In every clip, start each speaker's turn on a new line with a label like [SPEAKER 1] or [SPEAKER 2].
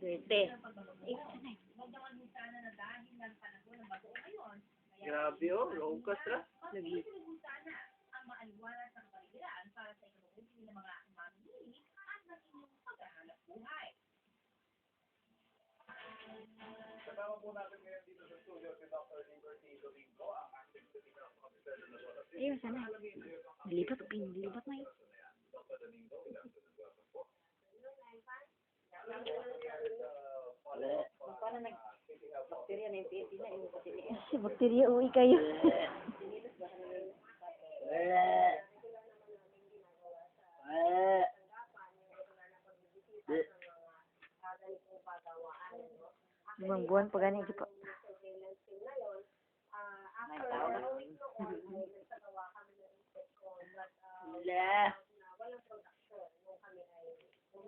[SPEAKER 1] Swerte.
[SPEAKER 2] Grabe oh, rokas ra.
[SPEAKER 1] Lagi.
[SPEAKER 2] Kasama po natin ngayon dito sa studio si Dr. Liberty Domingo, ang acting medical officer ng Laguna.
[SPEAKER 1] Ayun, sana. Nilipat na yun. Si bakterya, uwi kayo. Limang buwan pa ganyan po.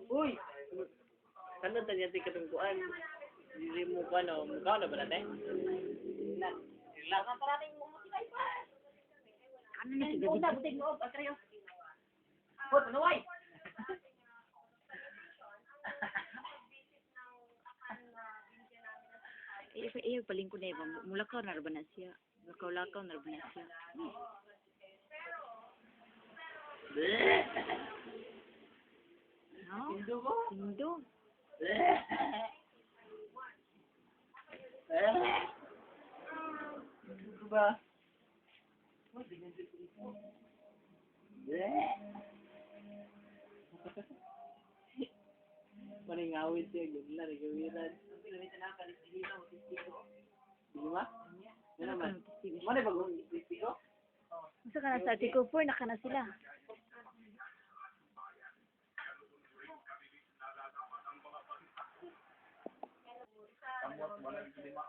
[SPEAKER 2] Uy! Ano tanya ti katungkuan? Dili mo pa no, mukha na ba natin? Relax.
[SPEAKER 1] Ano na si David?
[SPEAKER 2] Hot, ano way?
[SPEAKER 1] Iyo palingkod na iba. Mulakaw na ba na siya? Lakaw-lakaw na ba na siya? No?
[SPEAKER 2] Indo mo?
[SPEAKER 1] Indo.
[SPEAKER 2] Ano ba? Maningawin siya, gula, nagawiran. Sige ba? Yan naman. Mana ba kung ispiko?
[SPEAKER 1] Masa ka na sa Article 4, naka na sila.
[SPEAKER 2] Kamot, walang lima.